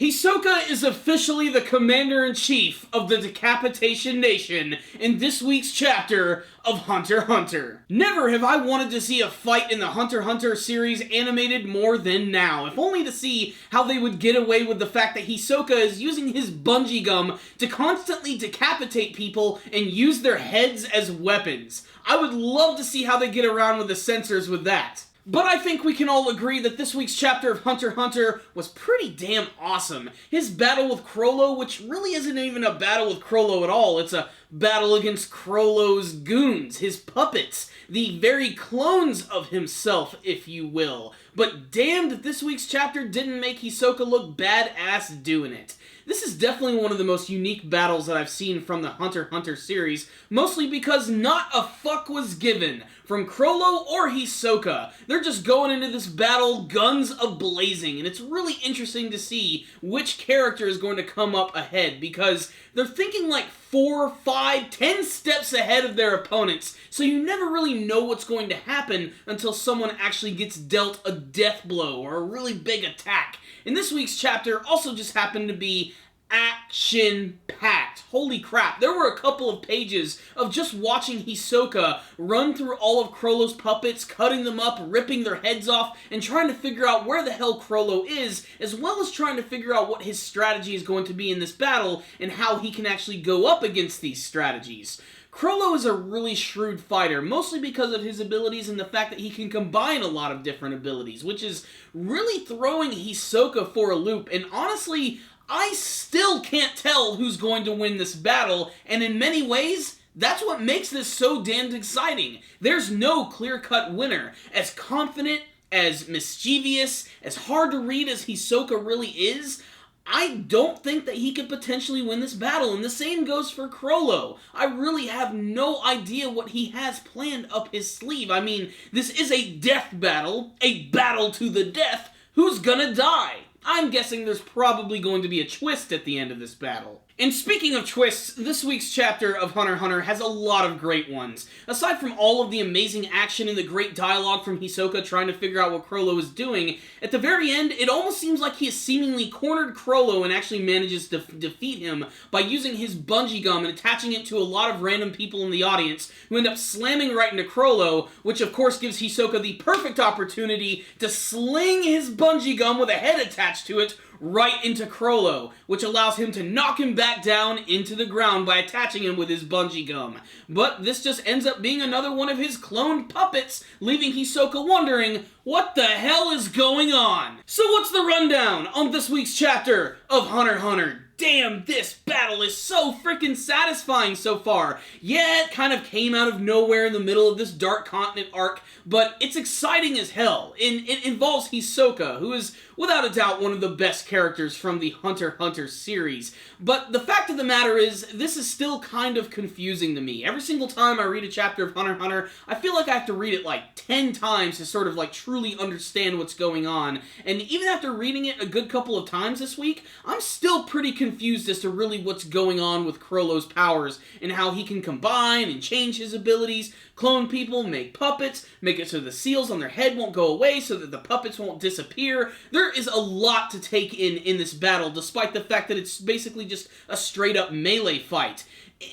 Hisoka is officially the commander-in-chief of the Decapitation Nation in this week's chapter of Hunter x Hunter. Never have I wanted to see a fight in the Hunter x Hunter series animated more than now, if only to see how they would get away with the fact that Hisoka is using his bungee gum to constantly decapitate people and use their heads as weapons. I would love to see how they get around with the censors with that. But I think we can all agree that this week's chapter of Hunter x Hunter was pretty damn awesome. His battle with Chrollo, which really isn't even a battle with Chrollo at all, it's a battle against Chrollo's goons, his puppets, the very clones of himself, if you will. But damned if this week's chapter didn't make Hisoka look badass doing it. This is definitely one of the most unique battles that I've seen from the Hunter x Hunter series, mostly because not a fuck was given from Chrollo or Hisoka. They're just going into this battle guns a-blazing, and it's really interesting to see which character is going to come up ahead, because they're thinking like 4, 5, 10 steps ahead of their opponents, so you never really know what's going to happen until someone actually gets dealt a death blow or a really big attack. And this week's chapter also just happened to be action-packed. Holy crap, there were a couple of pages of just watching Hisoka run through all of Chrollo's puppets, cutting them up, ripping their heads off, and trying to figure out where the hell Chrollo is, as well as trying to figure out what his strategy is going to be in this battle, and how he can actually go up against these strategies. Chrollo is a really shrewd fighter, mostly because of his abilities and the fact that he can combine a lot of different abilities, which is really throwing Hisoka for a loop, and honestly, I still can't tell who's going to win this battle, and in many ways, that's what makes this so damned exciting. There's no clear-cut winner. As confident, as mischievous, as hard to read as Hisoka really is, I don't think that he could potentially win this battle, and the same goes for Chrollo. I really have no idea what he has planned up his sleeve. I mean, this is a death battle, a battle to the death. Who's gonna die? I'm guessing there's probably going to be a twist at the end of this battle. And speaking of twists, this week's chapter of Hunter x Hunter has a lot of great ones. Aside from all of the amazing action and the great dialogue from Hisoka trying to figure out what Chrollo is doing, at the very end, it almost seems like he has seemingly cornered Chrollo and actually manages to defeat him by using his bungee gum and attaching it to a lot of random people in the audience who end up slamming right into Chrollo, which of course gives Hisoka the perfect opportunity to sling his bungee gum with a head attached to it right into Chrollo, which allows him to knock him back down into the ground by attaching him with his bungee gum. But this just ends up being another one of his cloned puppets, leaving Hisoka wondering, what the hell is going on? So what's the rundown on this week's chapter of Hunter x Hunter? Damn, this battle is so freaking satisfying so far. Yeah, it kind of came out of nowhere in the middle of this Dark Continent arc, but it's exciting as hell. And it involves Hisoka, who is without a doubt one of the best characters from the Hunter x Hunter series. But the fact of the matter is, this is still kind of confusing to me. Every single time I read a chapter of Hunter x Hunter, I feel like I have to read it like 10 times to sort of like truly understand what's going on. And even after reading it a good couple of times this week, I'm still pretty confused as to really what's going on with Chrollo's powers and how he can combine and change his abilities, clone people, make puppets, make it so the seals on their head won't go away so that the puppets won't disappear. There is a lot to take in this battle, despite the fact that it's basically just a straight-up melee fight.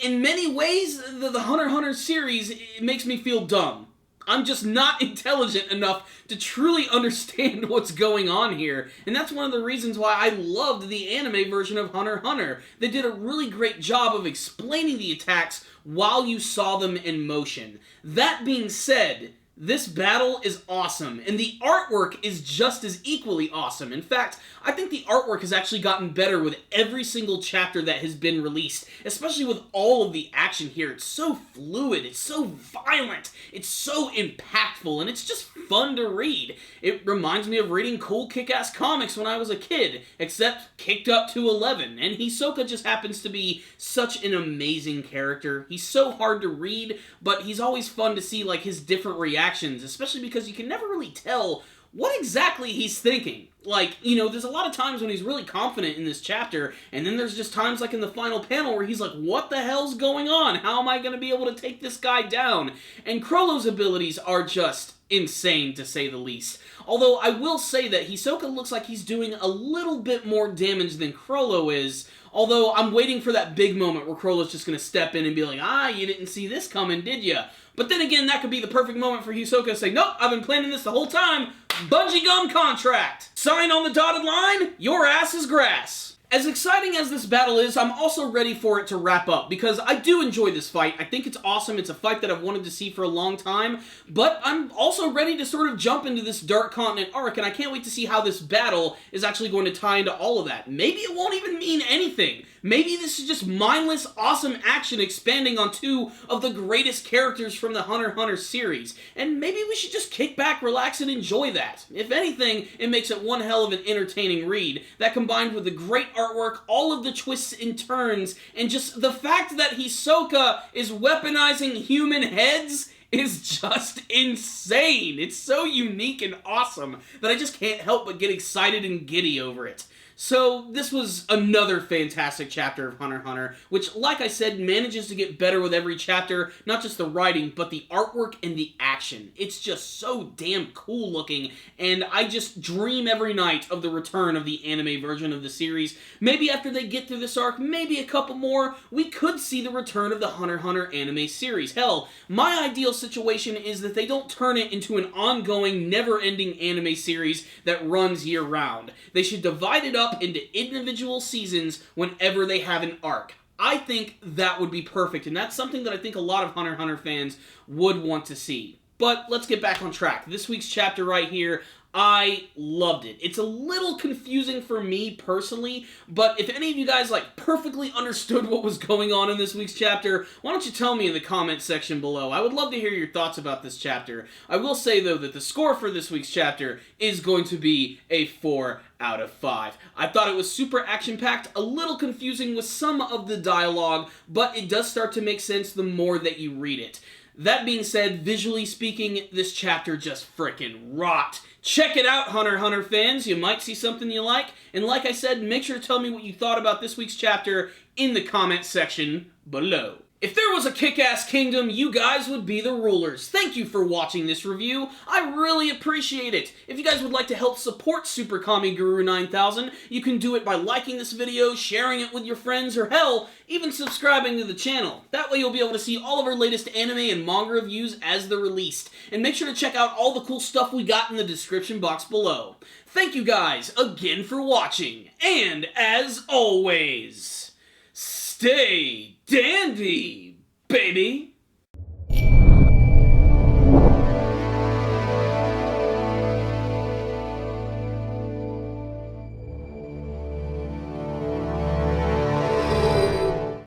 In many ways, the Hunter x Hunter series, it makes me feel dumb. I'm just not intelligent enough to truly understand what's going on here, and that's one of the reasons why I loved the anime version of Hunter x Hunter. They did a really great job of explaining the attacks while you saw them in motion. That being said, this battle is awesome, and the artwork is just as equally awesome. In fact, I think the artwork has actually gotten better with every single chapter that has been released, especially with all of the action here. It's so fluid, it's so violent, it's so impactful, and it's just fun to read. It reminds me of reading cool kick-ass comics when I was a kid, except kicked up to 11, and Hisoka just happens to be such an amazing character. He's so hard to read, but he's always fun to see like his different reactions, especially because you can never really tell what exactly he's thinking. Like, you know, there's a lot of times when he's really confident in this chapter, and then there's just times like in the final panel where he's like, what the hell's going on? How am I going to be able to take this guy down? And Chrollo's abilities are just insane, to say the least. Although, I will say that Hisoka looks like he's doing a little bit more damage than Chrollo is, although I'm waiting for that big moment where Chrollo's just going to step in and be like, you didn't see this coming, did ya? But then again, that could be the perfect moment for Hisoka to say, nope, I've been planning this the whole time. Bungee gum contract. Sign on the dotted line, your ass is grass. As exciting as this battle is, I'm also ready for it to wrap up, because I do enjoy this fight. I think it's awesome. It's a fight that I've wanted to see for a long time, but I'm also ready to sort of jump into this Dark Continent arc, and I can't wait to see how this battle is actually going to tie into all of that. Maybe it won't even mean anything. Maybe this is just mindless, awesome action expanding on two of the greatest characters from the Hunter x Hunter series, and maybe we should just kick back, relax, and enjoy that. If anything, it makes it one hell of an entertaining read, that combined with the great artwork, all of the twists and turns, and just the fact that Hisoka is weaponizing human heads is just insane. It's so unique and awesome that I just can't help but get excited and giddy over it. So, this was another fantastic chapter of Hunter x Hunter, which, like I said, manages to get better with every chapter, not just the writing, but the artwork and the action. It's just so damn cool looking, and I just dream every night of the return of the anime version of the series. Maybe after they get through this arc, maybe a couple more, we could see the return of the Hunter x Hunter anime series. Hell, my ideal situation is that they don't turn it into an ongoing, never-ending anime series that runs year-round. They should divide it up into individual seasons whenever they have an arc. I think that would be perfect, and that's something that I think a lot of Hunter x Hunter fans would want to see. But let's get back on track. This week's chapter right here, I loved it. It's a little confusing for me personally, but if any of you guys perfectly understood what was going on in this week's chapter, why don't you tell me in the comment section below? I would love to hear your thoughts about this chapter. I will say though that the score for this week's chapter is going to be a 4 out of 5. I thought it was super action-packed, a little confusing with some of the dialogue, but it does start to make sense the more that you read it. That being said, visually speaking, this chapter just frickin' rocked. Check it out, Hunter x Hunter fans. You might see something you like. And like I said, make sure to tell me what you thought about this week's chapter in the comment section below. If there was a kick-ass kingdom, you guys would be the rulers. Thank you for watching this review. I really appreciate it. If you guys would like to help support Super Kami Guru 9000, you can do it by liking this video, sharing it with your friends, or hell, even subscribing to the channel. That way you'll be able to see all of our latest anime and manga reviews as they're released. And make sure to check out all the cool stuff we got in the description box below. Thank you guys again for watching, and as always, stay dandy, baby!